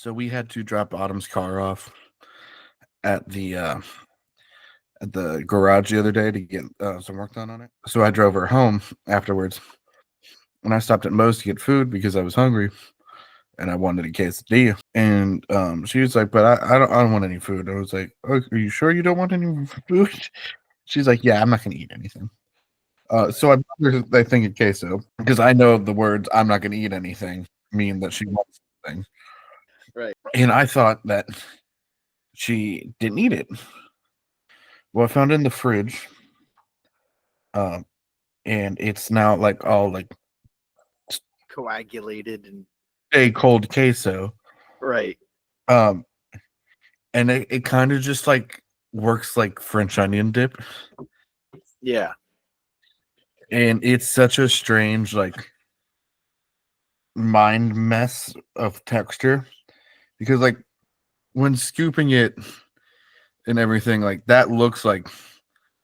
So we had to drop Autumn's car off at the garage the other day to get some work done on it. So I drove her home afterwards, and I stopped at Moe's to get food because I was hungry and I wanted a quesadilla. And she was like, "But I don't want any food." I was like, "Oh, are you sure you don't want any food?" She's like, "Yeah, I'm not gonna eat anything." So I bought her, I think, a queso because I know the words "I'm not gonna eat anything" mean that she wants something. Right. And I thought that she didn't eat it. Well, I found it in the fridge, um, and it's now like all like Coagulated and a cold queso. right. Um, and it kind of just like works like French onion dip. Yeah. And it's such a strange, like, mind mess of texture because, like, when scooping it and everything, like, that looks like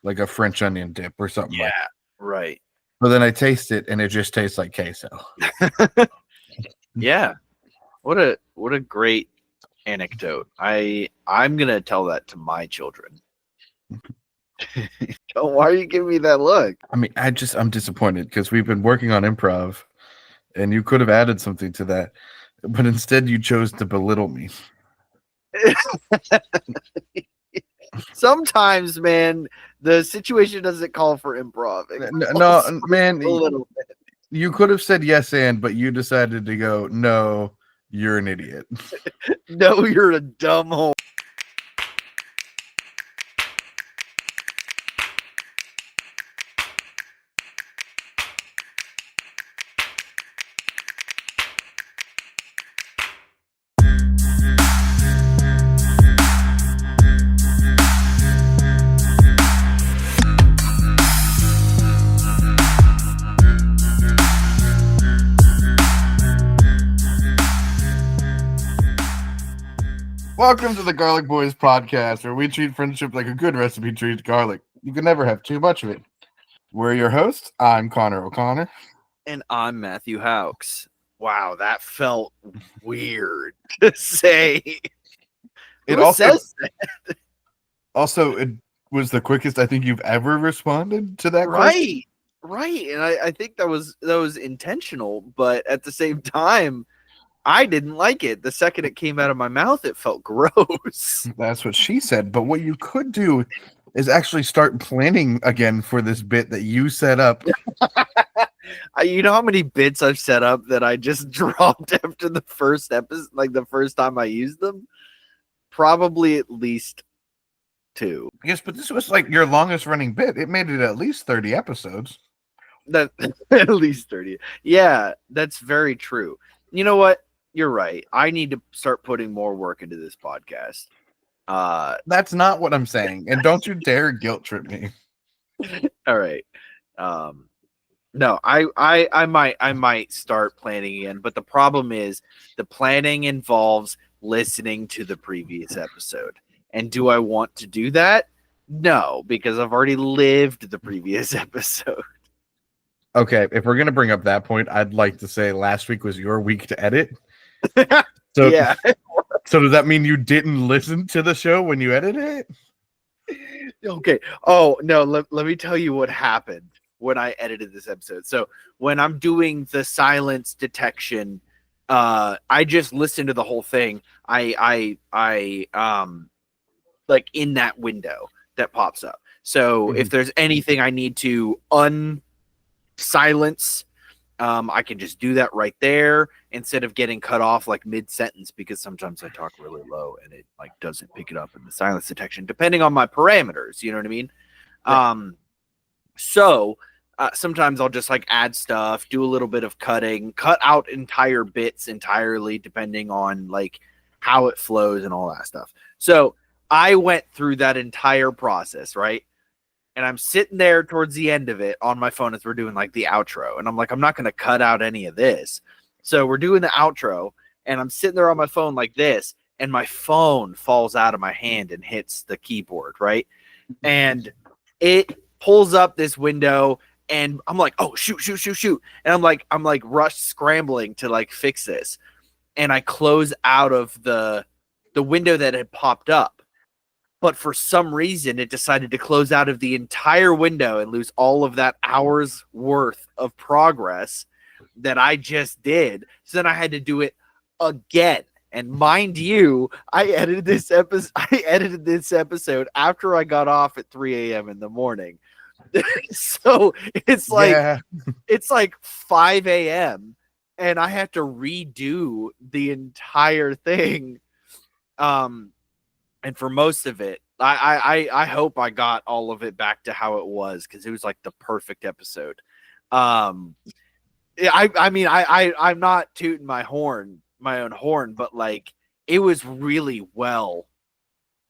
a French onion dip or something like that. Right. But then I taste it and it just tastes like queso. Yeah. What a great anecdote. I'm gonna tell that to my children. Oh, why are you giving me that look? I mean, I'm disappointed because we've been working on improv and you could have added something to that, but instead you chose to belittle me. Sometimes, man, the situation doesn't call for improv. No, man, A little bit. you could have said yes but you decided to go, no, you're an idiot. No, you're a dumb hole. Welcome to the Garlic Boys podcast, where we treat friendship like a good recipe treats garlic. You can never have too much of it. We're your hosts. I'm Connor O'Connor. And I'm Matthew Haux. Wow, that felt weird to say. It also was the quickest I think you've ever responded to that question. Right. And I think that was intentional, but at the same time, I didn't like it. The second it came out of my mouth, it felt gross. That's what she said. But what you could do is actually start planning again for this bit that you set up. You know how many bits I've set up that I just dropped after the first episode, like the first time I used them? Probably at least 2. Yes, but this was like your longest running bit. It made it at least 30 episodes. That at least 30. Yeah, that's very true. You know what? You're right. I need to start putting more work into this podcast. That's not what I'm saying. And don't you dare guilt trip me. All right. No, I might start planning again, but the problem is the planning involves listening to the previous episode. And do I want to do that? No, because I've already lived the previous episode. Okay, if we're gonna bring up that point, I'd like to say last week was your week to edit. So yeah. So does that mean you didn't listen to the show when you edited it? Okay. Oh no, let me tell you what happened when I edited this episode. So when I'm doing the silence detection, I just listen to the whole thing. I like in that window that pops up. So if there's anything I need to silence, I can just do that right there instead of getting cut off like mid-sentence, because sometimes I talk really low and it like doesn't pick it up in the silence detection depending on my parameters, you know what I mean? Right. So sometimes I'll just like add stuff, do a little bit of cutting, cut out entire bits entirely depending on like how it flows and all that stuff. So I went through that entire process, right? And I'm sitting there towards the end of it on my phone as we're doing like the outro. And I'm like, I'm not going to cut out any of this. So we're doing the outro and I'm sitting there on my phone like this. And my phone falls out of my hand and hits the keyboard, right? And it pulls up this window and I'm like, oh, shoot. And I'm like scrambling to like fix this. and I close out of the window that had popped up. But for some reason, it decided to close out of the entire window and lose all of that hour's worth of progress that I just did. So then I had to do it again. And mind you, I edited this episode after I got off at 3 a.m. in the morning. So it's like it's like 5 a.m. and I have to redo the entire thing. And for most of it, I hope I got all of it back to how it was, because it was like the perfect episode. I'm not tooting my own horn, but like it was really well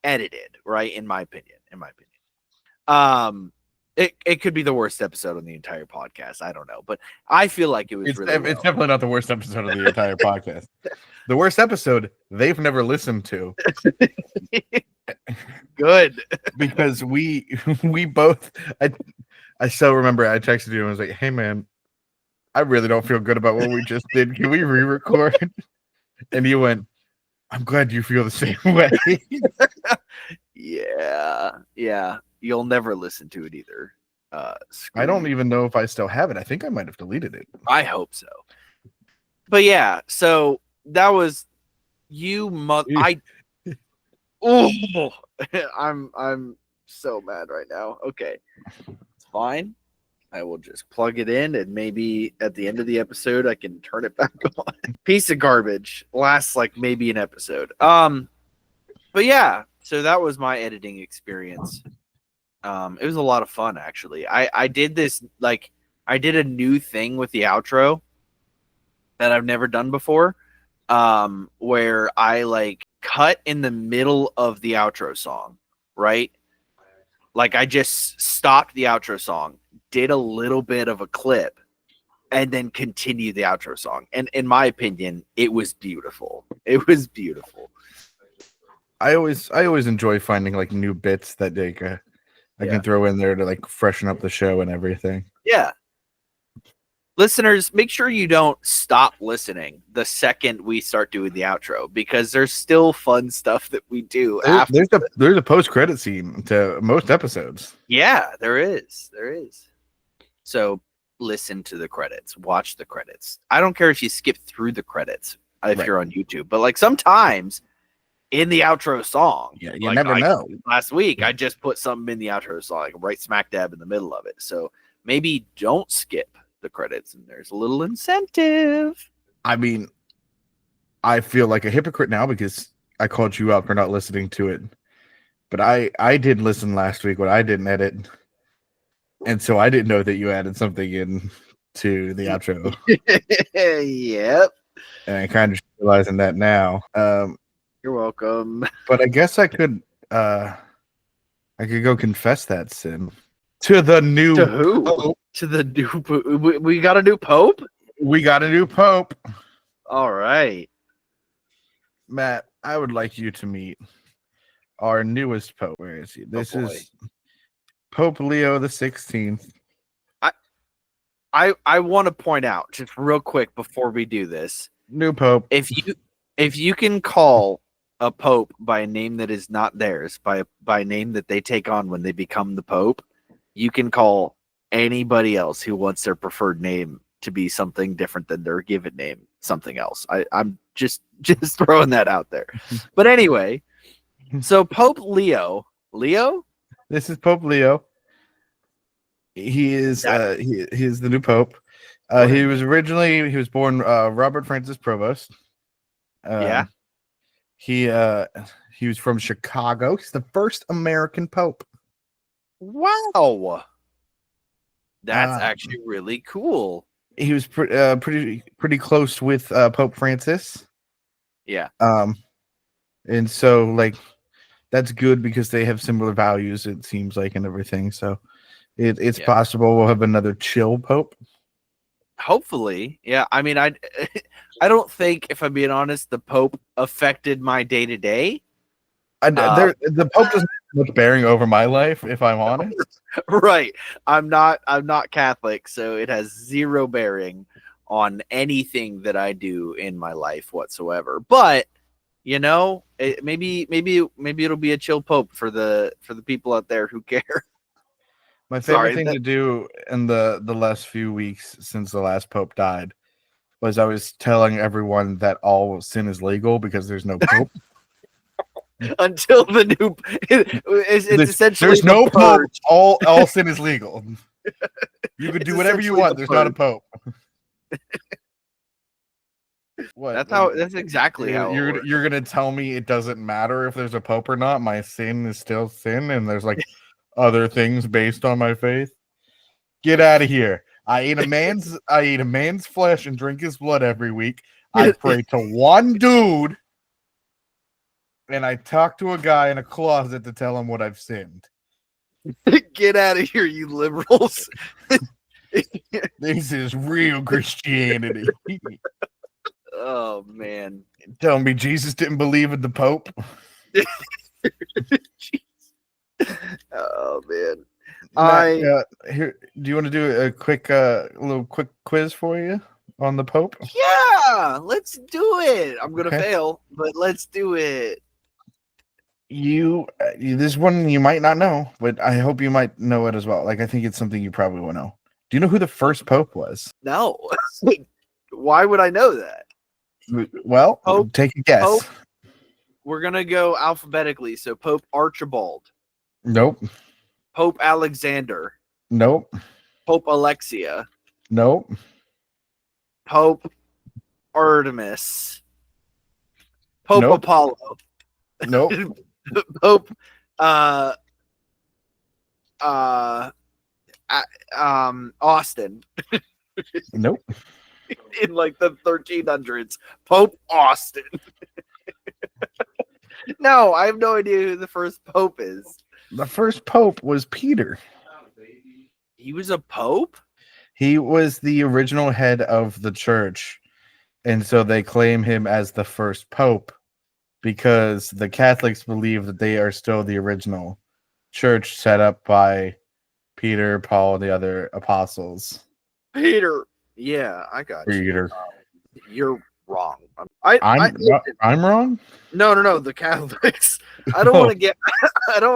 edited, right? In my opinion. It could be the worst episode on the entire podcast. I don't know, but I feel like it was It's well. definitely not the worst episode of the entire podcast. The worst episode they've never listened to. Good. Because we both, I still remember I texted you and was like, hey man, I really don't feel good about what we just did. Can we re-record? And you went, I'm glad you feel the same way. Yeah. You'll never listen to it either. I don't even know if I still have it. I think I might have deleted it. I hope so. But yeah, so that was you. I'm so mad right now. Okay, it's fine. I will just plug it in, and maybe at the end of the episode I can turn it back on. Piece of garbage. Lasts like maybe an episode. But yeah, so that was my editing experience. It was a lot of fun, actually. I did this, like, I did a new thing with the outro that I've never done before, where I like cut in the middle of the outro song, right? Like I just stopped the outro song, did a little bit of a clip, and then continued the outro song. And in my opinion, it was beautiful. It was beautiful. I always enjoy finding like new bits that I can throw in there to like freshen up the show and everything. Yeah. Listeners, make sure you don't stop listening the second we start doing the outro, because there's still fun stuff that we do after. There's a post-credit scene to most episodes. Yeah, there is. So listen to the credits, watch the credits. I don't care if you skip through the credits if you're on YouTube, but like sometimes in the outro song, you never know. Last week, I just put something in the outro song, like right smack dab in the middle of it. So maybe don't skip the credits, and there's a little incentive. I mean, I feel like a hypocrite now because I called you out for not listening to it, but I did listen last week when I didn't edit, and so I didn't know that you added something in to the outro. Yep. And I kind of realizing that now. You're welcome. But I guess I could go confess that sin to the new Pope. To the new pope. We got a new pope? We got a new pope. All right. Matt, I would like you to meet our newest pope. Where is he? This is Pope Leo the 16th. I want to point out just real quick before we do this. New pope. If you can call a pope by a name that is not theirs, by a name that they take on when they become the pope, you can call anybody else who wants their preferred name to be something different than their given name something else. I'm just throwing that out there. But anyway, so Pope Leo. This is Pope Leo. He is he is the new pope. He was born Robert Francis Provost. He was from Chicago. He's the first American pope. Wow. That's actually really cool. He was pretty close with Pope Francis. Yeah. And so like that's good because they have similar values, it seems like, and everything. So it's possible we'll have another chill pope. Hopefully. Yeah. I mean, I don't think, if I'm being honest, the Pope affected my day-to-day. The Pope doesn't have much bearing over my life, if I'm honest. Right. I'm not Catholic, so it has zero bearing. on anything that I do in my life whatsoever. But maybe it'll be a chill pope for the people out there who care. My favorite thing to do in the last few weeks since the last pope died was I was telling everyone that all sin is legal because there's no pope. Until the new, it's essentially there's no pope. purge. All sin is legal. You can do whatever you want. There's not a pope. What? That's exactly how you're gonna tell me it doesn't matter if there's a pope or not. My sin is still sin, and there's like other things based on my faith. Get out of here. I eat a man's flesh and drink his blood every week. I pray to one dude, and I talk to a guy in a closet to tell him what I've sinned. Get out of here, you liberals. This is real Christianity. Oh man. Tell me Jesus didn't believe in the Pope. Oh man. Here, do you want to do a quick little quiz for you on the Pope? Yeah, let's do it. I'm gonna fail, but let's do it. This one you might not know, but I hope you might know it as well. Like, I think it's something you probably will know. Do you know who the first Pope was? No. Why would I know that? Well, Pope, take a guess. Pope, we're gonna go alphabetically. So Pope Archibald. Nope. Pope Alexander. Nope. Pope Alexia. Nope. Pope Artemis. Pope Apollo. Nope. Pope Austin. Nope. In like the 1300s, Pope Austin. No, I have no idea who the first pope is. The first pope was Peter. He was a pope? He was the original head of the church, and so they claim him as the first pope because the Catholics believe that they are still the original church set up by Peter, Paul, and the other apostles. Peter. Yeah, I got Peter. You're wrong. I'm wrong? No, the Catholics. I don't want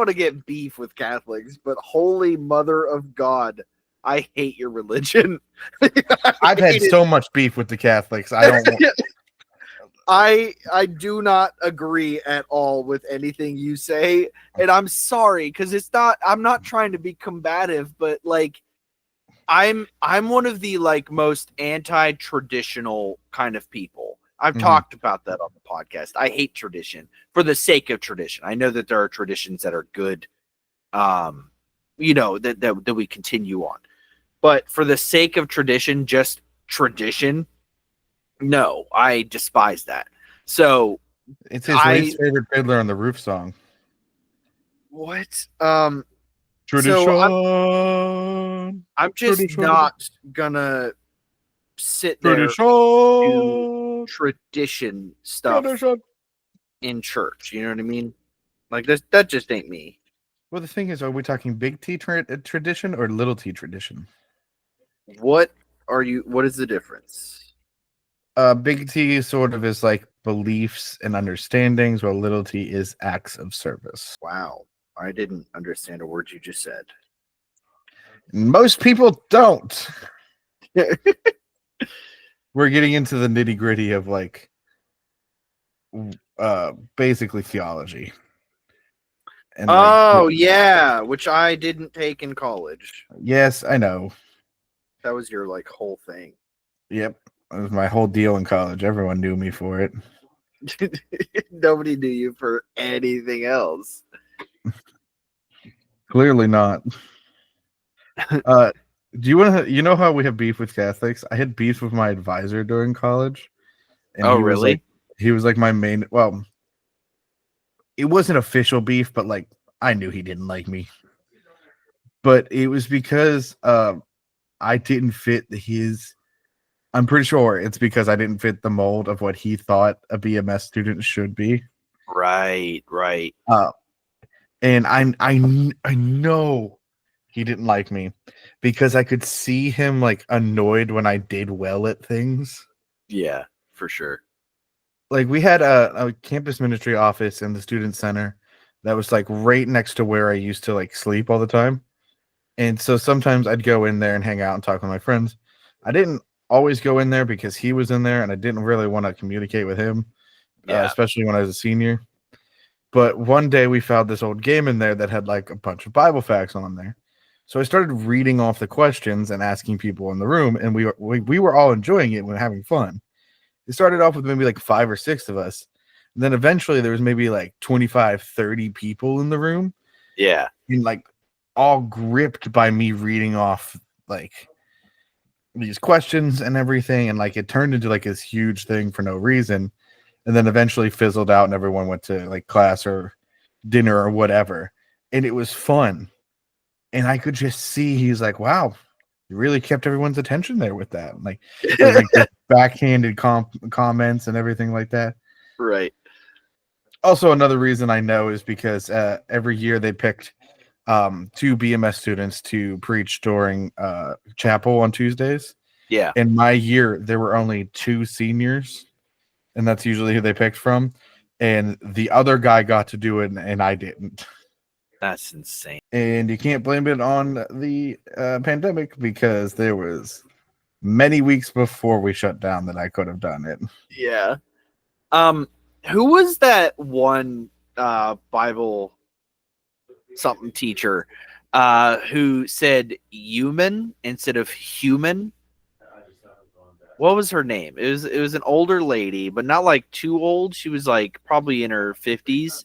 to get beef with Catholics, but holy mother of God, I hate your religion. I've had so much beef with the Catholics. I don't want I do not agree at all with anything you say, and I'm sorry because I'm not trying to be combative, but like I'm one of the like most anti-traditional kind of people. I've talked about that on the podcast. I hate tradition for the sake of tradition. I know that there are traditions that are good, that we continue on. But for the sake of tradition, just tradition, no, I despise that. So it's his least favorite Fiddler on the Roof song. What? Tradition. So I'm just not gonna sit there and do tradition stuff in church. You know what I mean? Like that just ain't me. Well, the thing is, are we talking big T tradition or little T tradition? What is the difference? Big T sort of is like beliefs and understandings, while little T is acts of service. Wow. I didn't understand a word you just said. Most people don't. We're getting into the nitty gritty of like basically theology. And yeah, which I didn't take in college. Yes, I know. That was your like whole thing. Yep. That was my whole deal in college. Everyone knew me for it. Nobody knew you for anything else. Clearly not. Do you want to? You know how we have beef with Catholics? I had beef with my advisor during college. And really? He was like my main. Well, it wasn't official beef, but like I knew he didn't like me. But it was because I didn't fit his. I'm pretty sure it's because I didn't fit the mold of what he thought a BMS student should be. Right. And I know he didn't like me because I could see him like annoyed when I did well at things. Yeah, for sure. Like we had a campus ministry office in the student center that was like right next to where I used to like sleep all the time. And so sometimes I'd go in there and hang out and talk with my friends. I didn't always go in there because he was in there and I didn't really want to communicate with him, Yeah. especially when I was a senior. But one day we found this old game in there that had like a bunch of Bible facts on there. So I started reading off the questions and asking people in the room, and we were all enjoying it and having fun. It started off with maybe like 5 or 6 of us. And then eventually there was maybe like 25, 30 people in the room. Yeah. And like all gripped by me reading off like these questions and everything. And like it turned into like this huge thing for no reason. And then eventually fizzled out and everyone went to like class or dinner or whatever. And it was fun. And I could just see he's like, wow, you really kept everyone's attention there with that. Like, it was like the backhanded comments and everything like that. Right. Also, another reason I know is because every year they picked 2 BMS students to preach during chapel on Tuesdays. Yeah. In my year, there were only 2 seniors, and that's usually who they picked from. And the other guy got to do it, and I didn't. That's insane. And you can't blame it on the pandemic because there was many weeks before we shut down that I could have done it. Yeah. Who was that one Bible something teacher who said human instead of human? What was her name? It was an older lady, but not like too old. She was like probably in her 50s.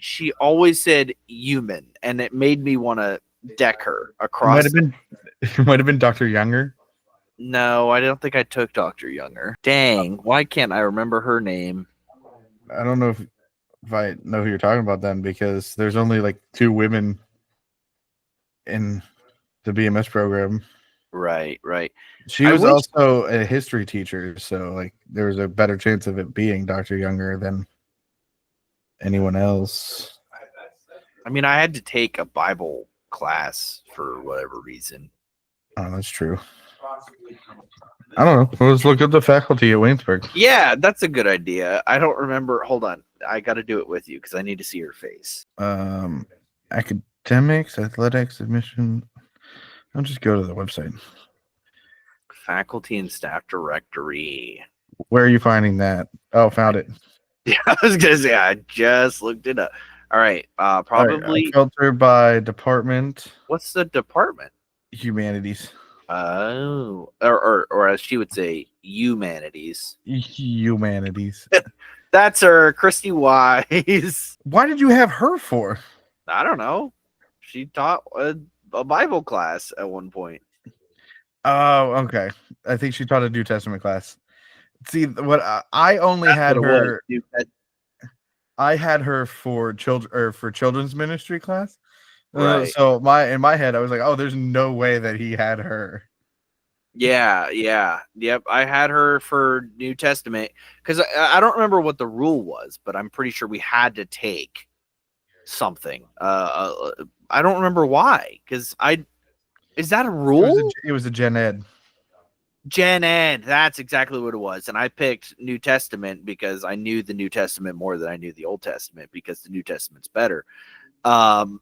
She always said human, and it made me want to deck her across. It might have been Dr. Younger. No, I don't think I took Dr. Younger. Dang, why can't I remember her name? I don't know if I know who you're talking about then, because there's only like 2 women in the BMS program. Right. She was also a history teacher, so like there was a better chance of it being Dr. Younger than anyone else. I mean, I had to take a Bible class for whatever reason. Oh, that's true. I don't know. Let's look at the faculty at Waynesburg. Yeah, that's a good idea. I don't remember. Hold on. I got to do it with you because I need to see her face. Academics, athletics, admission. I'll just go to the website. Faculty and staff directory. Where are you finding that? Oh, found it. Yeah, I was going to say, I just looked it up. All right. Probably. Right, filter by department. What's the department? Humanities. Oh, or as she would say, humanities. Humanities. That's her, Christy Wise. Why did you have her for? I don't know. She taught a Bible class at one point. Oh, okay. I think she taught a New Testament class. See, what I only had her. I had her for children's ministry class. Right. So in my head, I was like, oh, there's no way that he had her. Yeah. Yep. I had her for New Testament because I don't remember what the rule was, but I'm pretty sure we had to take something. I don't remember why, because is that a rule? It was a gen ed. Gen Ed, that's exactly what it was. And I picked New Testament because I knew the New Testament more than I knew the Old Testament because the New Testament's better. And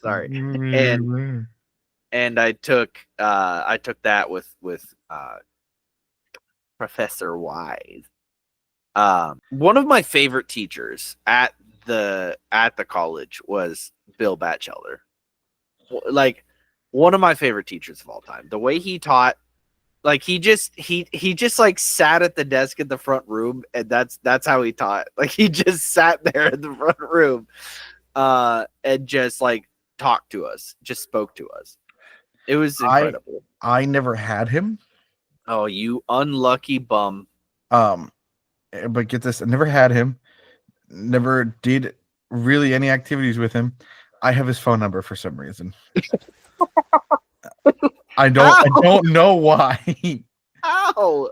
sorry. And I took that with Professor Wise. One of my favorite teachers at the college was Bill Batchelor. Like, one of my favorite teachers of all time. The way he taught, like he just like sat at the desk in the front room, and that's how he taught. Like he just sat there in the front room, and just like talked to us, just spoke to us. It was incredible. I never had him. Oh, you unlucky bum. But get this, I never had him. Never did really any activities with him. I have his phone number for some reason. I don't know why. Ow!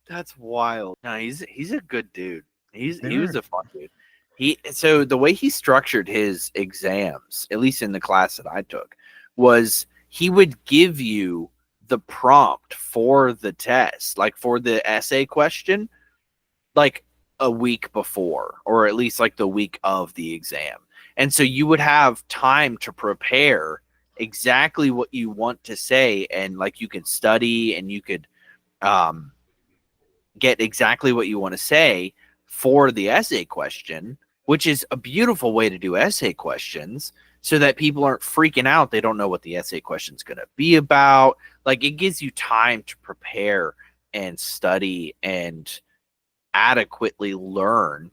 That's wild. No, he's a good dude. He was a fun dude. So the way he structured his exams, at least in the class that I took, was he would give you the prompt for the test, like for the essay question, like a week before, or at least like the week of the exam. And so you would have time to prepare exactly what you want to say, and like you could study and you could um, get exactly what you want to say for the essay question, which is a beautiful way to do essay questions so that people aren't freaking out. They don't know what the essay question is going to be about. Like, it gives you time to prepare and study and adequately learn,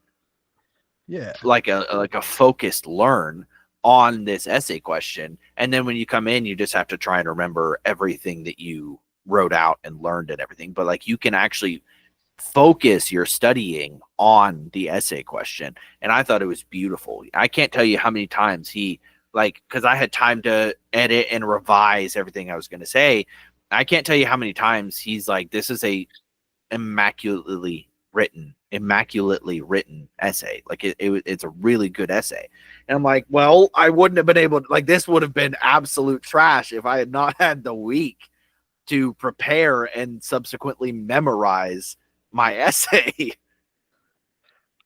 Yeah. like a focused learn on this essay question. And then when you come in, you just have to try and remember everything that you wrote out and learned and everything. But like, you can actually focus your studying on the essay question. And I thought it was beautiful. I can't tell you how many times he, like, because I had time to edit and revise everything I was going to say. I can't tell you how many times he's like, this is a immaculately written essay. Like, it's a really good essay. And I'm like, well, I wouldn't have been able to, like, this would have been absolute trash if I had not had the week to prepare and subsequently memorize my essay.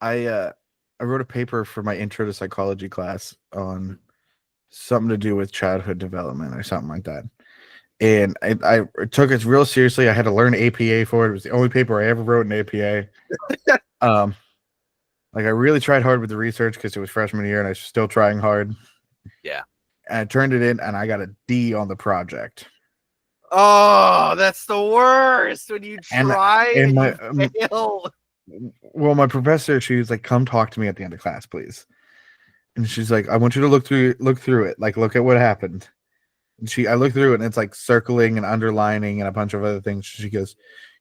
I wrote a paper for my intro to psychology class on something to do with childhood development or something like that. And I took it real seriously. I had to learn APA for it. It was the only paper I ever wrote in APA. Like, I really tried hard with the research because it was freshman year and I was still trying hard. Yeah. And I turned it in and I got a D on the project. Oh, that's the worst when you try and you fail. Well, my professor, she was like, "Come talk to me at the end of class, please." And she's like, "I want you to look through it. Like, look at what happened." And I looked through it and it's like circling and underlining and a bunch of other things. She goes,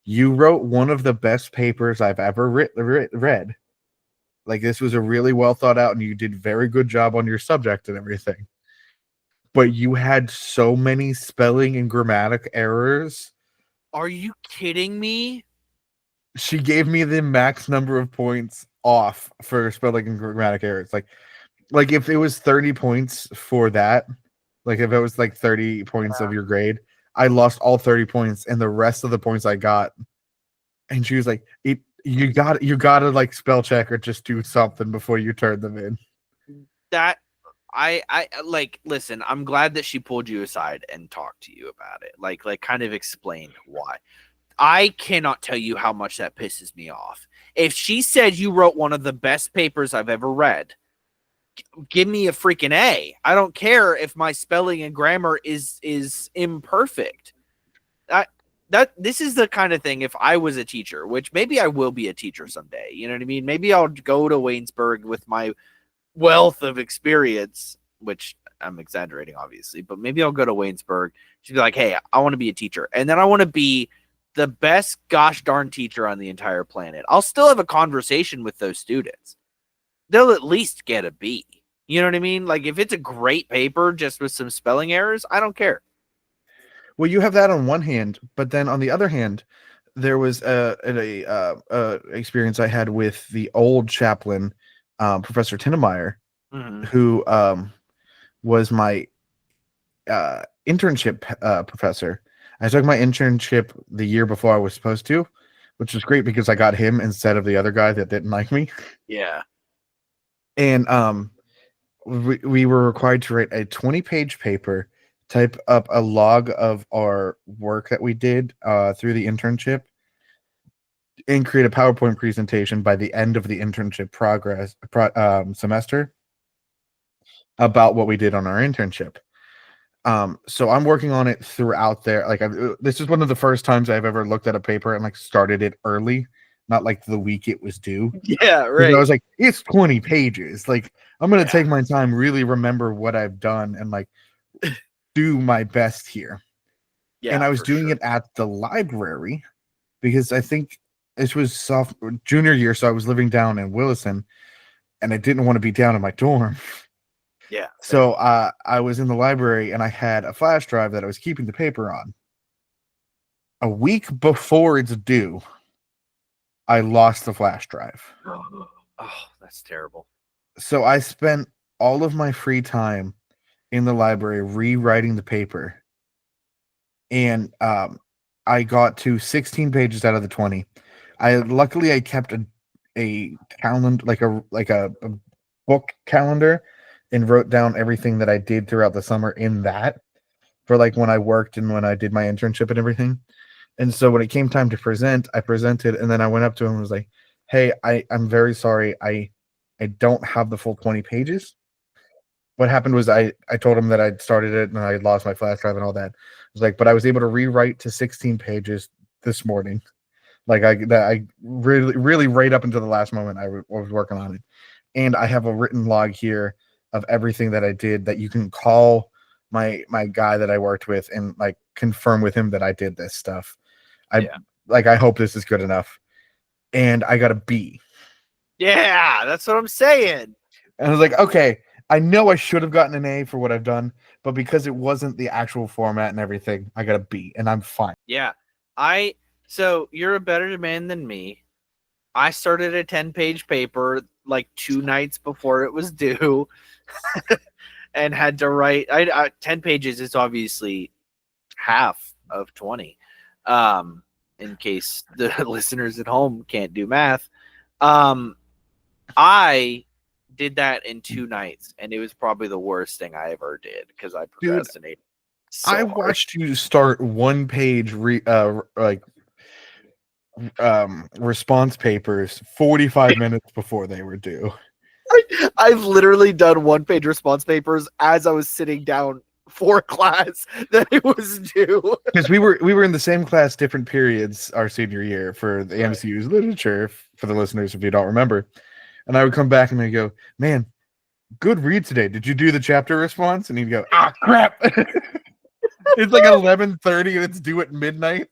"You wrote one of the best papers I've ever read. Like, this was a really well thought out and you did very good job on your subject and everything. But you had so many spelling and grammatic errors." Are you kidding me? She gave me the max number of points off for spelling and grammatic errors. Like if it was 30 points for that, like if it was like 30 points of your grade, I lost all 30 points and the rest of the points I got. And she was like, you got to like spell check or just do something before you turn them in. That I like, listen, I'm glad that she pulled you aside and talked to you about it. Like kind of explained why. I cannot tell you how much that pisses me off. If she said you wrote one of the best papers I've ever read, give me a freaking A. I don't care if my spelling and grammar is imperfect. This is the kind of thing, if I was a teacher, which maybe I will be a teacher someday, you know what I mean? Maybe I'll go to Waynesburg with my wealth of experience, which I'm exaggerating, obviously, but maybe I'll go to Waynesburg. She'd be like, hey, I want to be a teacher. And then I want to be the best gosh darn teacher on the entire planet. I'll still have a conversation with those students. They'll at least get a B. You know what I mean? Like, if it's a great paper just with some spelling errors, I don't care. Well, you have that on one hand, but then on the other hand, there was a experience I had with the old chaplain, Professor Tinnemeyer, who was my internship professor. I took my internship the year before I was supposed to, which was great because I got him instead of the other guy that didn't like me. Yeah. And we were required to write a 20-page paper, type up a log of our work that we did through the internship, and create a PowerPoint presentation by the end of the internship semester about what we did on our internship. So I'm working on it throughout there. Like, this is one of the first times I've ever looked at a paper and like started it early, not like the week it was due. Yeah, right. I was like, it's 20 pages. Like, I'm going to take my time, really remember what I've done and like do my best here. Yeah, and I was doing it at the library because I think this was junior year. So I was living down in Williston and I didn't want to be down in my dorm. Yeah. So I was in the library and I had a flash drive that I was keeping the paper on. A week before it's due, I lost the flash drive. Oh, that's terrible. So I spent all of my free time in the library rewriting the paper, and I got to 16 pages out of the 20. I kept a calendar, like a book calendar, and wrote down everything that I did throughout the summer in that, for like when I worked and when I did my internship and everything. And so when it came time to present, I presented, and then I went up to him and was like, "Hey, I'm very sorry. I don't have the full 20 pages. What happened was I told him that I'd started it and I had lost my flash drive and all that. I was like, but I was able to rewrite to 16 pages this morning. Like I really right up until the last moment I was working on it. And I have a written log here of everything that I did that you can call my guy that I worked with and like confirm with him that I did this stuff. I hope this is good enough." And I got a B. Yeah, that's what I'm saying. And I was like, okay, I know I should have gotten an A for what I've done, but because it wasn't the actual format and everything, I got a B, and I'm fine. Yeah. So you're a better man than me. I started a 10-page paper like 2 nights before it was due and had to write 10 pages is obviously half of 20. In case the listeners at home can't do math. I did that in 2 nights, and it was probably the worst thing I ever did because I procrastinated. I watched you start 1-page response papers 45 minutes before they were due. I've literally done 1-page response papers as I was sitting down for class that it was due. Because we were in the same class, different periods our senior year for the MCU's literature, for the listeners if you don't remember. And I would come back and I go, "Man, good read today. Did you do the chapter response?" And he'd go, "Ah, crap." It's like 11:30 and it's due at midnight.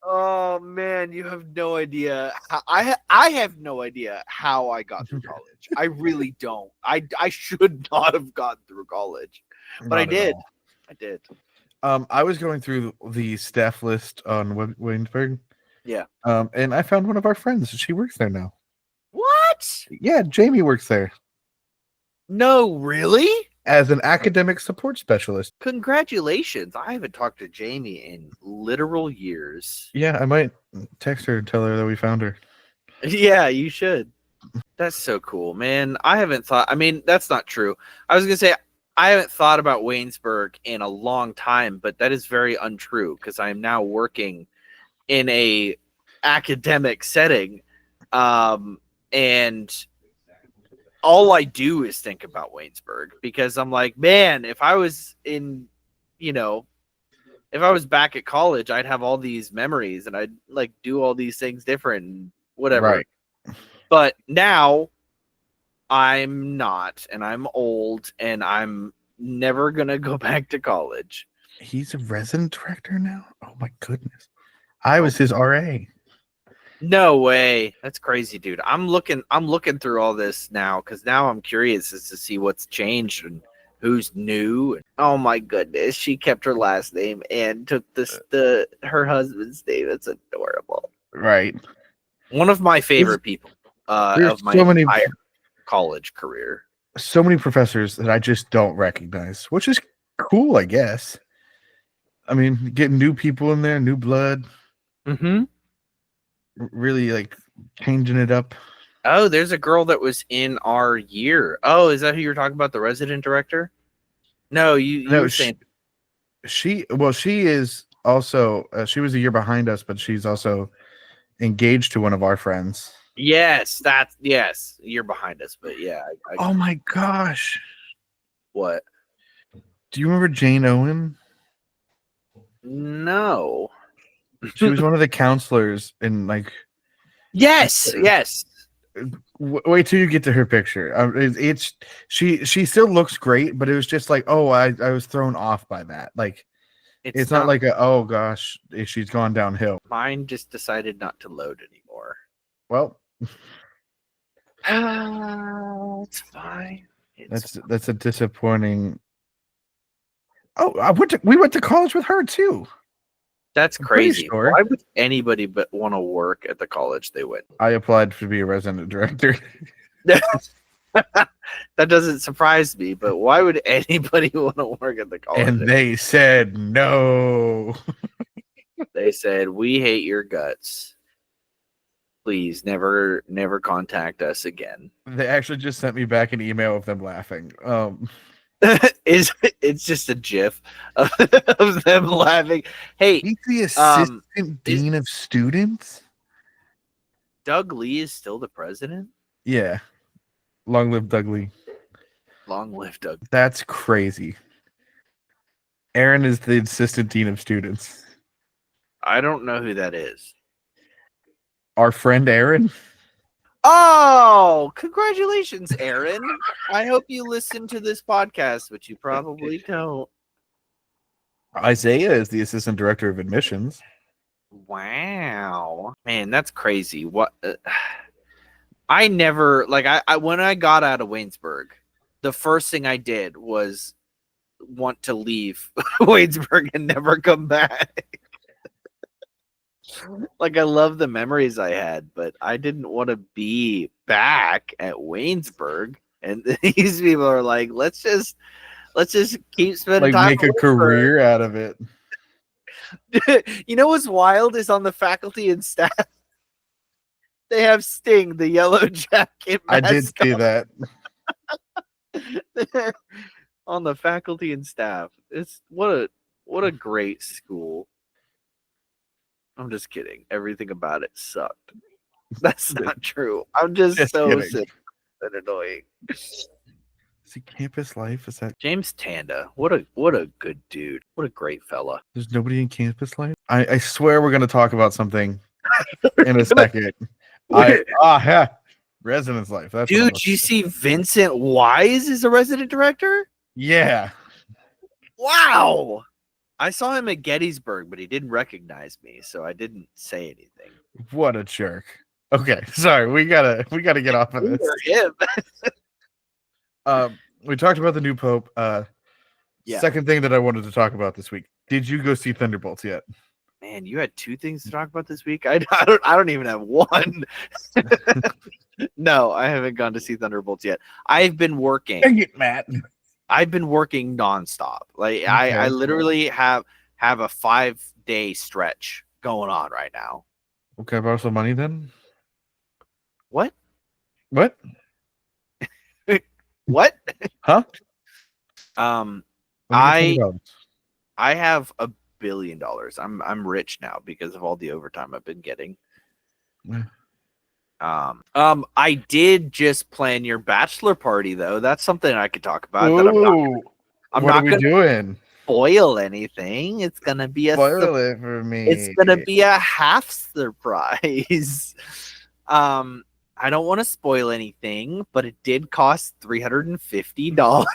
Oh man, you have no idea. I have no idea how I got through college. I really don't. I should not have gotten through college, but I did. I did. I was going through the staff list on Williamsburg. Yeah. And I found one of our friends. She works there now. What? Yeah, Jamie works there No, really? as an academic support specialist. Congratulations. I haven't talked to Jamie in literal years. Yeah, I might text her and tell her that we found her. Yeah, you should. That's so cool, man. I haven't thought, I mean, that's not true. I was going to say, I haven't thought about Waynesburg in a long time, but that is very untrue because I am now working in a academic setting. And all I do is think about Waynesburg because I'm like, man, if I was in, if I was back at college, I'd have all these memories and I'd like do all these things different and whatever. Right. But now I'm not, and I'm old, and I'm never going to go back to college. He's a resident director now? Oh my goodness. I was his RA. No way. That's crazy, dude. I'm looking through all this now because now I'm curious as to see what's changed and who's new. Oh my goodness. She kept her last name and took her husband's name. That's adorable. Right. One of my favorite people of my entire college career. So many professors that I just don't recognize, which is cool, I guess. I mean, getting new people in there, new blood. Mm-hmm. Really like changing it up. Oh, there's a girl that was in our year. Oh, is that who you're talking about? The resident director? No, you were saying she is also she was a year behind us, but she's also engaged to one of our friends. Yes, you're behind us, but yeah. Oh my gosh. What? Do you remember Jane Owen? No. She was one of the counselors in like. Yes. Wait till you get to her picture. She still looks great, but it was just like, oh, I was thrown off by that. Like, it's not like oh gosh, she's gone downhill. Mine just decided not to load anymore. Well, it's fine. That's a disappointing. Oh, we went to college with her too. That's crazy. Sure. Why would anybody but want to work at the college they went? I applied to be a resident director. That doesn't surprise me, but why would anybody want to work at the college? And they said no. They said, "We hate your guts. Please never contact us again." They actually just sent me back an email of them laughing. It's just a gif of them laughing. Hey, He's the assistant dean of students? Doug Lee is still the president? Yeah. Long live Doug Lee. Long live Doug. That's crazy. Aaron is the assistant dean of students. I don't know who that is. Our friend Aaron? Oh, congratulations, Aaron. I hope you listen to this podcast, but you probably don't. Isaiah is the assistant director of admissions. Wow. Man, that's crazy. What I never I when I got out of Waynesburg, the first thing I did was want to leave Waynesburg and never come back. Like, I love the memories I had, but I didn't want to be back at Waynesburg. And these people are like, let's just keep spending time. Make a career out of it. You know what's wild is on the faculty and staff, they have Sting, the yellow jacket. I did see that. On the faculty and staff. It's what a great school. I'm just kidding. Everything about it sucked. That's not true. I'm just so kidding. sick and annoying. See, campus life is that James Tanda, what a good dude. What a great fella. there's nobody in campus life? I swear we're gonna talk about something in a second. Residence life. That's what I'm Dude, you see Vincent Wise is a resident director? Yeah. Wow. I saw him at Gettysburg, but he didn't recognize me, so I didn't say anything. What a jerk. Okay, sorry, we gotta get off of this. Him. We talked about the new Pope. Yeah. Second thing that I wanted to talk about this week. Did you go see Thunderbolts yet? Man, you had two things to talk about this week. I don't even have one. No, I haven't gone to see Thunderbolts yet. I've been working. Dang it, Matt. I've been working nonstop. Like, Okay. I literally have a 5-day stretch going on right now. Okay, borrow some money then. What? What? What? Huh? I have $1 billion. I'm rich now because of all the overtime I've been getting. Yeah. I did just plan your bachelor party though. That's something I could talk about. Ooh, That what not are we gonna doing? spoil anything. It's gonna be a Spoil it for me. It's gonna be a half surprise. I don't want to spoil anything, but it did cost $350.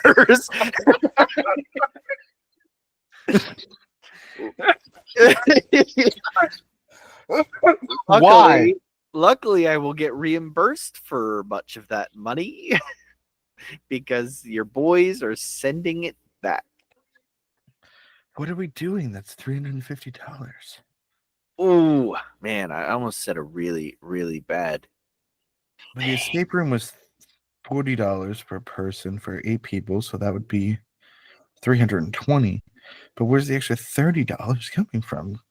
Why? Luckily, I will get reimbursed for much of that money because your boys are sending it back. What are we doing? That's $350. Oh man, I almost said a really, really bad. The escape room was $40 per person for 8 people, so that would be $320. But where's the extra $30 coming from?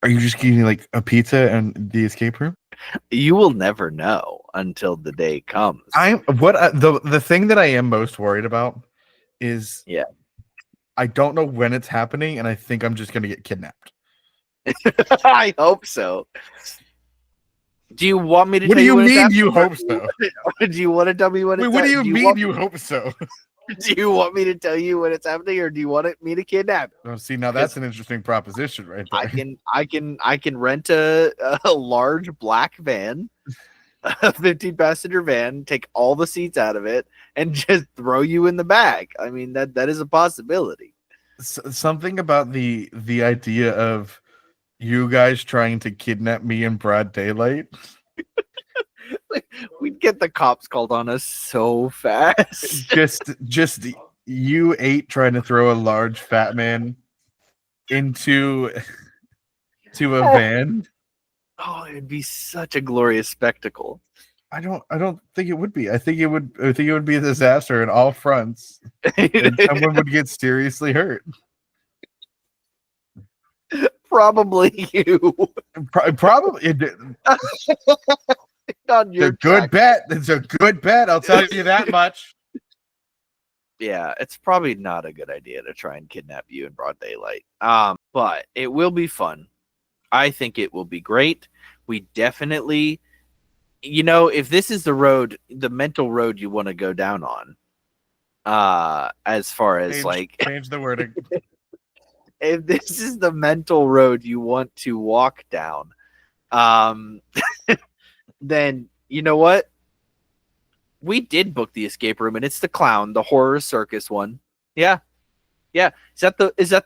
Are you just getting like a pizza and the escape room? You will never know until the day comes. The thing that I am most worried about is I don't know when it's happening, and I think I'm just gonna get kidnapped. I hope so. Do you want me to? What tell do you when it's mean? happening? You hope so? Do you want to tell me when? Wait, it's what do you mean? Want, you hope so? Do you want me to tell you when it's happening, or do you want me to kidnap? Oh, see, now that's an interesting proposition, right there. I can rent a large black van, a 15-passenger van, take all the seats out of it, and just throw you in the back. I mean, that is a possibility. Something about the idea of you guys trying to kidnap me in broad daylight. We'd get the cops called on us so fast. just you 8 trying to throw a large fat man into a van. Oh, it'd be such a glorious spectacle. I don't think it would be. I think it would be a disaster in all fronts, and someone would get seriously hurt. Probably you. Probably. On It's your a good track. bet. It's a good bet. I'll tell you that much. Yeah, it's probably not a good idea to try and kidnap you in broad daylight. But it will be fun. I think it will be great. We definitely, if this is the road, the mental road you want to go down on, as far as Change the wording. if this is the mental road you want to walk down, then you know what? We did book the escape room, and it's the clown, the horror circus one. Yeah. Is that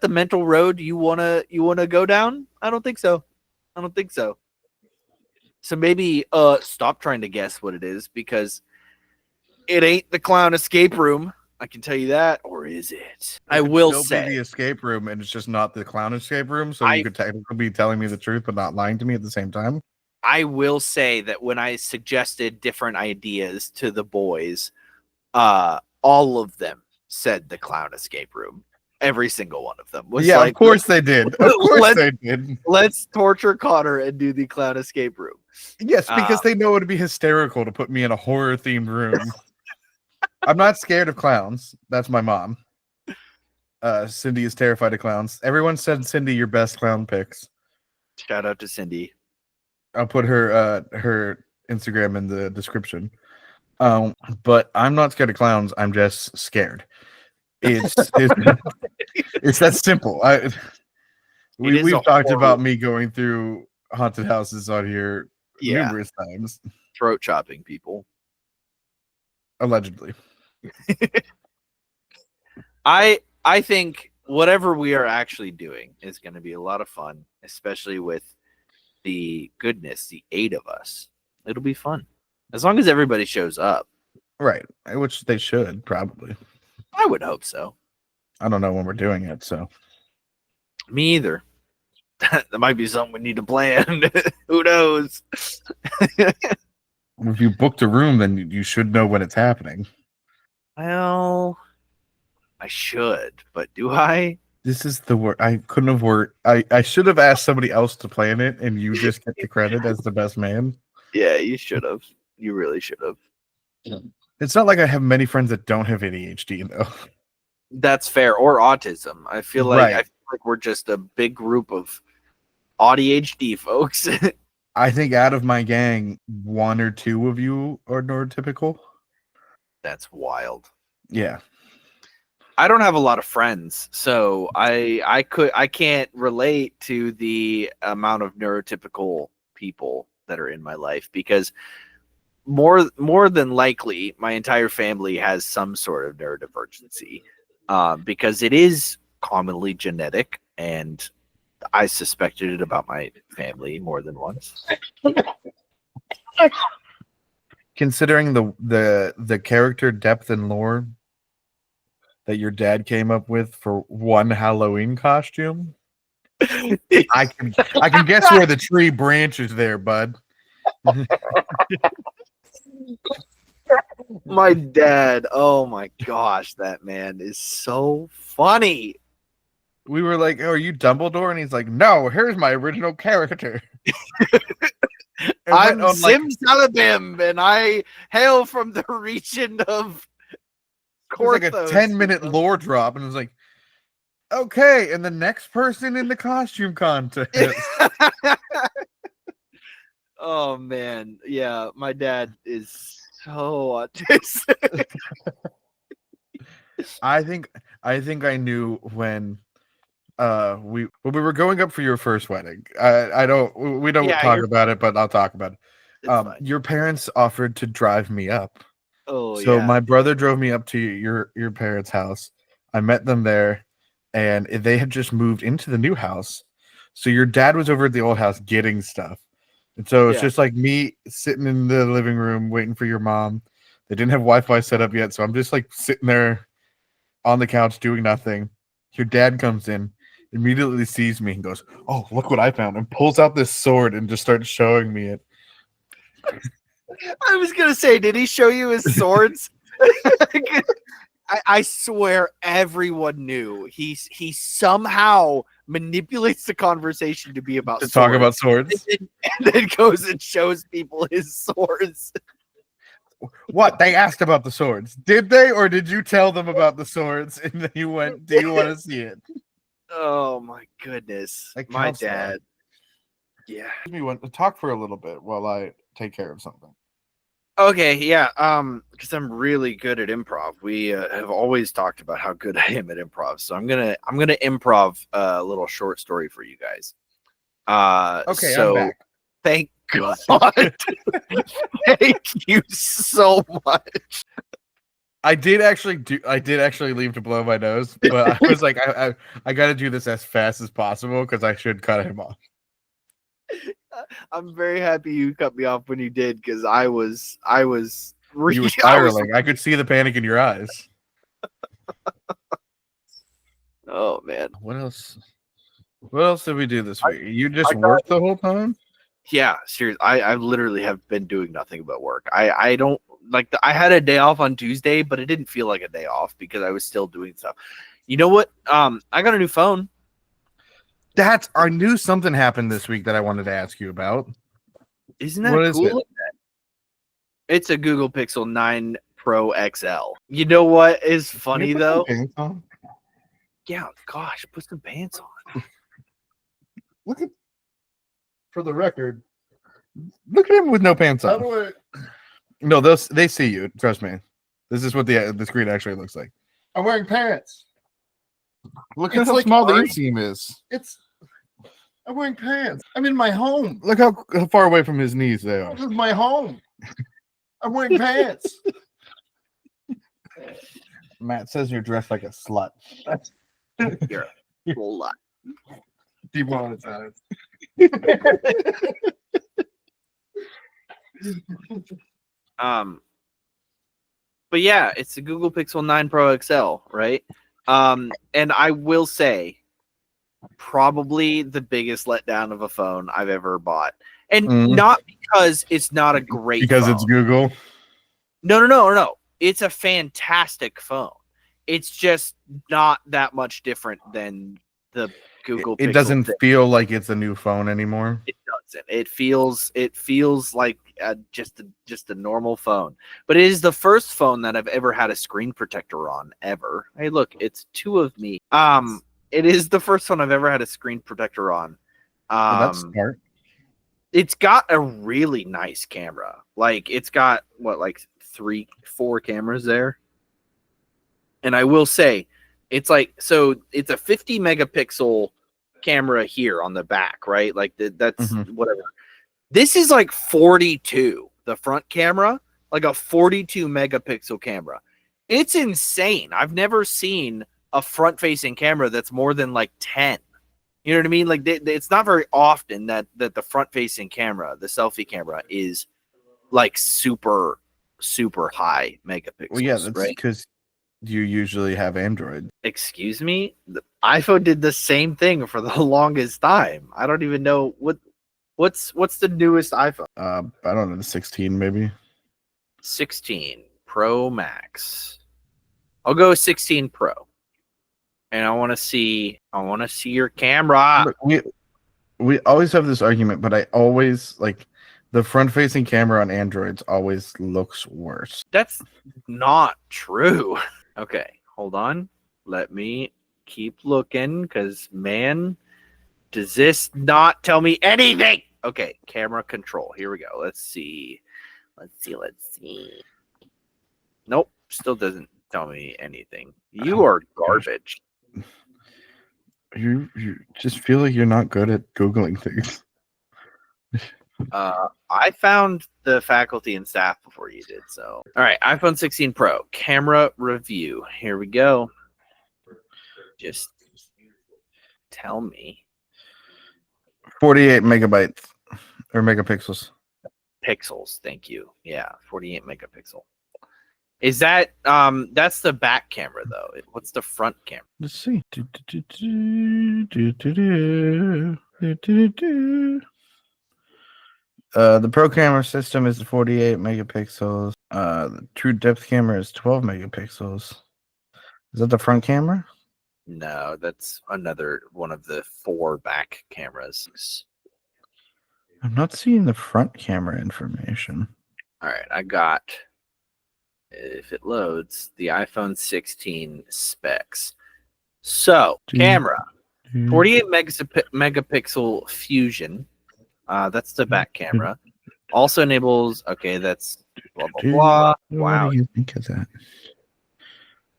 the mental road you wanna go down? I don't think so. So maybe stop trying to guess what it is, because it ain't the clown escape room. I can tell you that. Or is it? I will say the escape room, and it's just not the clown escape room. So you you could technically be telling me the truth, but not lying to me at the same time. I will say that when I suggested different ideas to the boys, all of them said the clown escape room. Every single one of them was of course they did. Of course they did. Let's torture Connor and do the clown escape room. Yes, because they know it would be hysterical to put me in a horror themed room. I'm not scared of clowns. That's my mom. Cindy is terrified of clowns. Everyone said Cindy your best clown picks. Shout out to Cindy. I'll put her Instagram in the description. But I'm not scared of clowns. I'm just scared. It's that simple. We've talked about me going through haunted houses on here numerous times. Throat chopping people. Allegedly. I think whatever we are actually doing is going to be a lot of fun, especially with the 8 of us. It'll be fun as long as everybody shows up, right? Which they should probably. I would hope so. I don't know when we're doing it, so me either. That might be something we need to plan. Who knows? If you booked a room, then you should know when it's happening. Well, I should, but do I? This is the word. I couldn't have worked. I should have asked somebody else to plan it, and you just get the credit as the best man. Yeah, you should have. You really should have. It's not like I have many friends that don't have ADHD, though. That's fair. Or autism. I feel like we're just a big group of ADHD folks. I think out of my gang, 1 or 2 of you are neurotypical. That's wild. Yeah. I don't have a lot of friends, so I can't relate to the amount of neurotypical people that are in my life, because more than likely my entire family has some sort of neurodivergency, because it is commonly genetic, and I suspected it about my family more than once. Considering the character depth and lore that your dad came up with for one Halloween costume, I can guess where the tree branches there, bud. My dad, oh my gosh, that man is so funny. We were like, "Oh, are you Dumbledore?" And he's like, "No, here's my original character." I'm Simsalabim, and I hail from the region of Corthos. It was like a 10-minute lore drop, and it was like, okay, and the next person in the costume contest. Oh man, yeah, my dad is so autistic. I think I knew when we were going up for your first wedding. We don't talk about it, but I'll talk about it. Your parents offered to drive me up. So my brother drove me up to your parents' house. I met them there, and they had just moved into the new house. So your dad was over at the old house getting stuff. And so it's just like me sitting in the living room waiting for your mom. They didn't have Wi-Fi set up yet, so I'm just like sitting there on the couch doing nothing. Your dad comes in, immediately sees me and goes, "Oh, look what I found," and pulls out this sword and just starts showing me it. I was gonna say, did he show you his swords? I swear everyone knew. He somehow manipulates the conversation to be about To talk about swords. swords. And then goes and shows people his swords. What? They asked about the swords. Did they, or did you tell them about the swords and then you went, do you want to see it? Oh my goodness. That My counts, though. dad. Yeah. We want to talk for a little bit while I take care of something. Okay, yeah. Because I'm really good at improv. We have always talked about how good I am at improv. So I'm gonna improv a little short story for you guys. Okay, so I'm back. thank God. Thank you so much. I did actually leave to blow my nose, but I was like, I got to do this as fast as possible because I should cut him off. I'm very happy you cut me off when you did, because I was You were spiraling. I could see the panic in your eyes. Oh man. What else? What else did we do this week? You just I worked the whole time? Yeah, seriously. I literally have been doing nothing but work. I don't like I had a day off on Tuesday, but it didn't feel like a day off because I was still doing stuff. You know what? I got a new phone. I knew something happened this week that I wanted to ask you about. Isn't that What is cool? it? It's a Google Pixel 9 Pro XL. You know what is funny though? Yeah, gosh, put some pants on. Look at, for the record, look at him with no pants How on. do No, they see you. Trust me. This is what the screen actually looks like. I'm wearing pants. Look It's at how like small the orange. inseam is. I'm wearing pants. I'm in my home. Look how far away from his knees they are. This is my home. I'm wearing pants. Matt says you're dressed like a slut. You're a whole lot. Demonetized. But yeah, it's the Google Pixel 9 Pro XL, right? And I will say, probably the biggest letdown of a phone I've ever bought. And not because it's not a great Because phone. it's Google. No. It's a fantastic phone. It's just not that much different than the Google Pixel. It doesn't feel like it's a new phone anymore. It doesn't. It feels like just a normal phone. But it is the first phone that I've ever had a screen protector on ever. Hey, look, it's two of me. It is the first one I've ever had a screen protector on. Well, that's smart. It's got a really nice camera. Like it's got like 4 cameras there. And I will say, it's like, so it's a 50 megapixel camera here on the back, right? Like that's whatever. This is like 42, the front camera, like a 42 megapixel camera. It's insane. I've never seen a front facing camera that's more than like 10. You know what I mean? Like it's not very often that the front facing camera, the selfie camera, is like super high megapixels. Well, yeah, that's right? because you usually have Android. Excuse me? The iPhone did the same thing for the longest time. I don't even know what's the newest iPhone? I don't know, the 16 maybe. 16 Pro Max. I'll go 16 Pro. And I want to see your camera. Look, we always have this argument, but I always like the front-facing camera on Androids always looks worse. That's not true. Okay, hold on. Let me keep looking, because man, does this not tell me anything? Okay, camera control. Here we go. Let's see. Nope, still doesn't tell me anything. You are garbage. You just feel like you're not good at Googling things. I found the faculty and staff before you did, so. All right, iPhone 16 Pro, camera review. Here we go. Just tell me. 48 megabytes or megapixels. Pixels, thank you. Yeah, 48 megapixel. Is that, that's the back camera, though. What's the front camera? Let's see. The pro camera system is 48 megapixels. The true depth camera is 12 megapixels. Is that the front camera? No, that's another one of the 4 back cameras. I'm not seeing the front camera information. All right, I got, if it loads, the iPhone 16 specs. So, camera, 48 megapixel fusion. That's the back camera. Also enables, okay, that's blah, blah, blah. Wow. What do you think of that?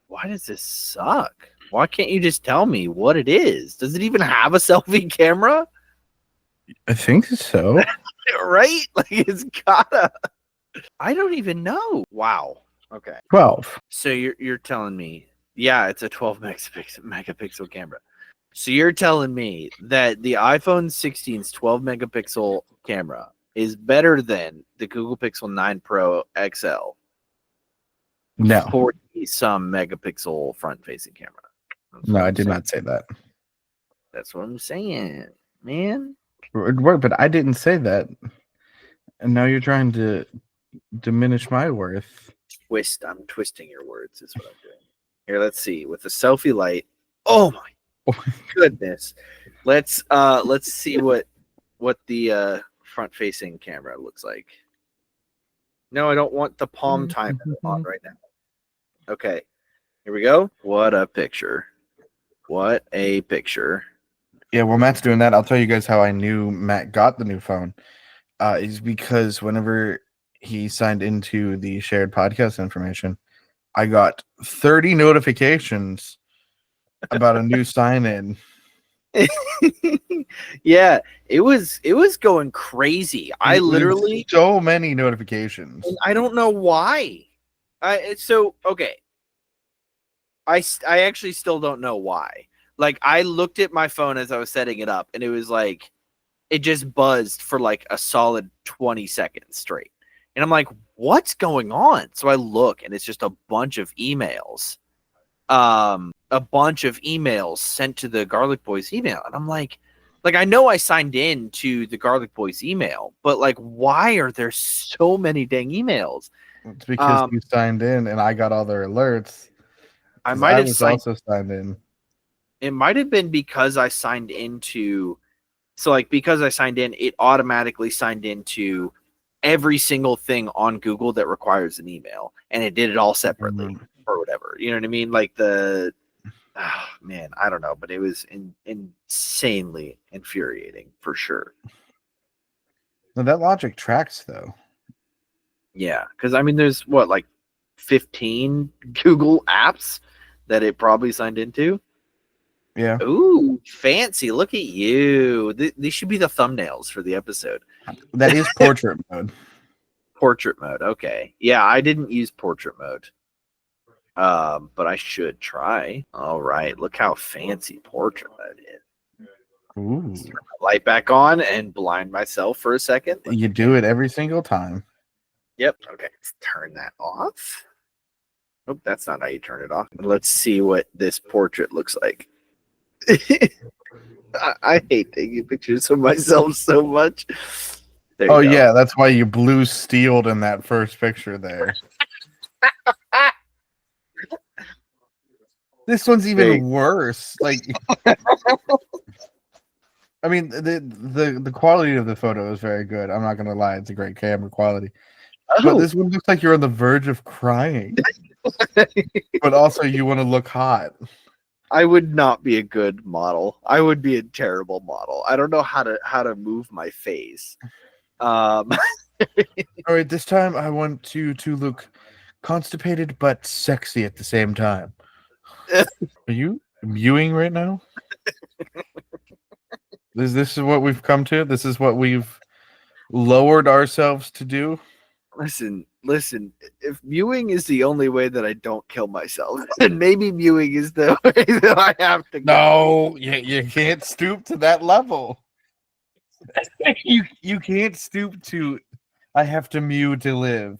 Why does this suck? Why can't you just tell me what it is? Does it even have a selfie camera? I think so. Right? Like, it's gotta. I don't even know. Wow. Okay. 12. So you're telling me, yeah, it's a 12 megapixel camera. So you're telling me that the iPhone 16's 12 megapixel camera is better than the Google Pixel 9 Pro XL? No. 40 some megapixel front facing camera. No, I did not say that. That's what I'm saying, man. But I didn't say that. And now you're trying to diminish my worth. I'm twisting your words is what I'm doing. Here, let's see. With the selfie light. Oh my goodness. Let's see what the front facing camera looks like. No, I don't want the palm timer on right now. Okay. Here we go. What a picture. What a picture. Yeah, while Matt's doing that, I'll tell you guys how I knew Matt got the new phone. Is because whenever he signed into the shared podcast information, I got 30 notifications about a new sign-in. Yeah, it was going crazy. I literally so many notifications. And I don't know why. Okay. I actually still don't know why. Like, I looked at my phone as I was setting it up, and it was like, it just buzzed for like a solid 20 seconds straight. And I'm like, what's going on? So I look, and it's just a bunch of emails. A bunch of emails sent to the Garlic Boys email. And I'm like, I know I signed in to the Garlic Boys email, but like, why are there so many dang emails? It's because you signed in and I got all their alerts. I might have also signed in. It might have been because I signed into, so like, because I signed in, it automatically signed into every single thing on Google that requires an email, and it did it all separately or whatever. You know what I mean? Like man, I don't know, but it was insanely infuriating for sure. No, that logic tracks though. Yeah, because I mean, there's what, like 15 Google apps that it probably signed into. Yeah. Ooh, fancy! Look at you. These should be the thumbnails for the episode. That is portrait mode. Portrait mode. Okay. Yeah, I didn't use portrait mode. But I should try. All right. Look how fancy portrait mode is. Ooh. Turn my light back on and blind myself for a second. You do it every single time. Yep. Okay. Let's turn that off. Oh, that's not how you turn it off. Let's see what this portrait looks like. I hate taking pictures of myself so much. Oh yeah, that's why you blue steeled in that first picture there. This one's even worse. Like, I mean, the quality of the photo is very good. I'm not gonna lie, it's a great camera quality. But this one looks like you're on the verge of crying. But also, you want to look hot. I would not be a good model. I would be a terrible model. I don't know how to move my face. All right, this time I want you to look constipated but sexy at the same time. Are you mewing right now? This is what we've come to? This is what we've lowered ourselves to do? Listen. If mewing is the only way that I don't kill myself, then maybe mewing is the way that I have to go. No, you can't stoop to that level. You can't stoop to. I have to mew to live.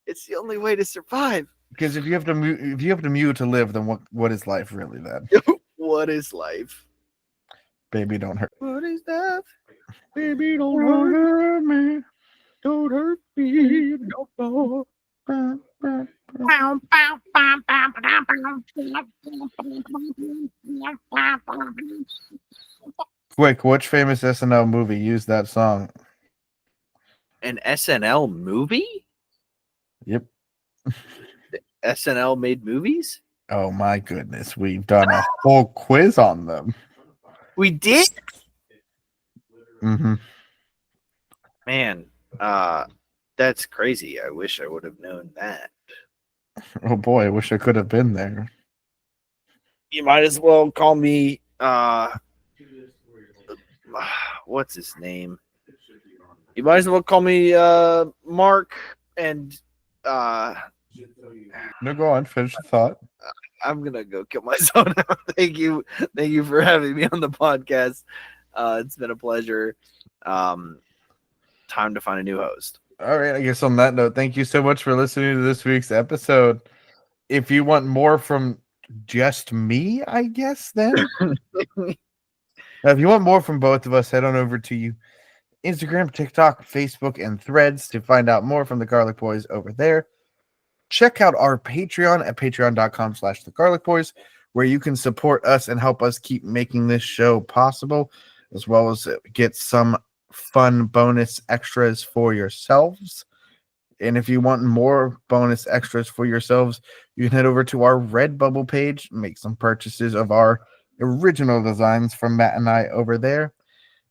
It's the only way to survive. Because if you have to mew to live, then what is life really then? What is life? Baby, don't hurt. What is life? Baby, don't hurt me. Don't hurt me no more. Quick, which famous SNL movie used that song? An SNL movie? Yep. SNL made movies? Oh my goodness, we've done a whole quiz on them. We did? Mm-hmm. Man, that's crazy. I wish I would have known that. Oh boy, I wish I could have been there. You might as well call me what's his name? You might as well call me Mark and No, go on, finish the thought. I'm gonna go kill myself now. Thank you for having me on the podcast. It's been a pleasure. Time to find a new host. All right, I guess on that note, thank you so much for listening to this week's episode. If you want more from just me, I guess then. If you want more from both of us, head on over to Instagram, TikTok, Facebook, and Threads to find out more from the Garlic Boys over there. Check out our Patreon at patreon.com/thegarlicboys, where you can support us and help us keep making this show possible, as well as get some fun bonus extras for yourselves. And if you want more bonus extras for yourselves, you can head over to our Redbubble page, make some purchases of our original designs from Matt and I over there.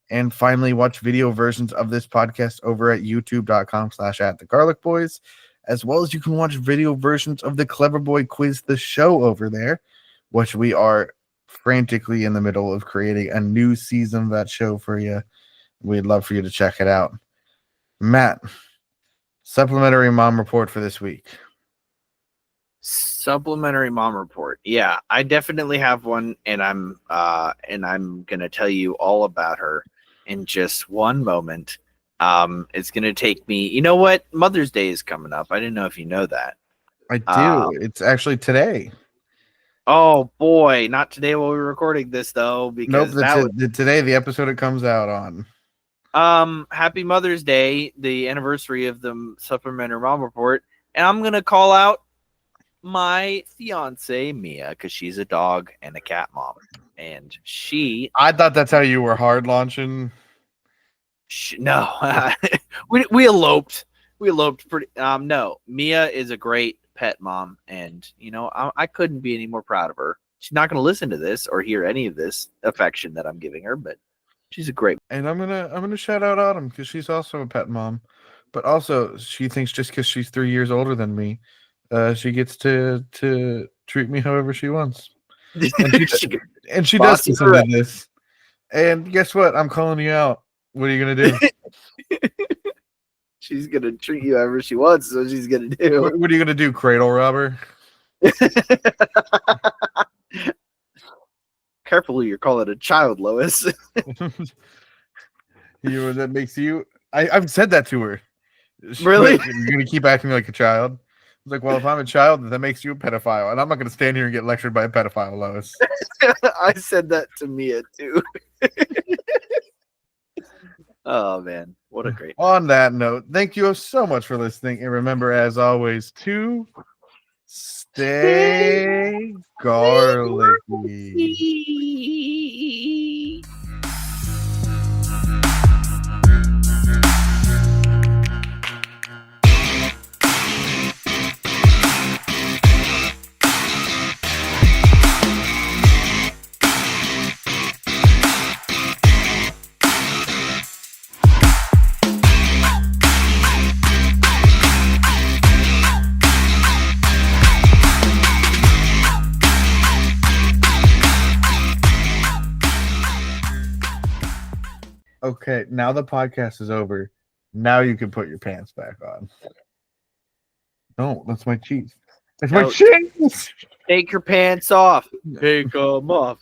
And finally, watch video versions of this podcast over at youtube.com/@thegarlicboys, as well as you can watch video versions of the Clever Boy Quiz the Show over there, which we are frantically in the middle of creating a new season of that show for you. We'd love for you to check it out. Matt, supplementary mom report for this week. Supplementary mom report. Yeah, I definitely have one, and I'm gonna tell you all about her in just one moment. It's gonna take me. You know what? Mother's Day is coming up. I didn't know if you know that. I do. It's actually today. Oh boy, not today while we're recording this though, because today the episode it comes out on. Happy Mother's Day, the anniversary of the supplementary mom report, and I'm gonna call out my fiance Mia because she's a dog and a cat mom, and I thought that's how you were hard launching. No, we eloped pretty. No, Mia is a great pet mom, and I couldn't be any more proud of her. She's not going to listen to this or hear any of this affection that I'm giving her, but she's a great. And I'm gonna shout out Autumn because she's also a pet mom, but also she thinks just because she's 3 years older than me, she gets to treat me however she wants. And she does listen to this. And guess what? I'm calling you out. What are you gonna do? She's gonna treat you however she wants. So she's gonna do. What are you gonna do? Cradle robber? Careful who you're calling a child, Lois. That makes you. I've said that to her. Really? You're gonna keep acting like a child. I was like, well, if I'm a child, that makes you a pedophile, and I'm not gonna stand here and get lectured by a pedophile, Lois. I said that to Mia too. Oh man, what a great. On that note, thank you so much for listening, and remember, as always, to stay garlicky. Okay, now the podcast is over. Now you can put your pants back on. No, that's my cheese. That's my cheese. Take your pants off. Take them off.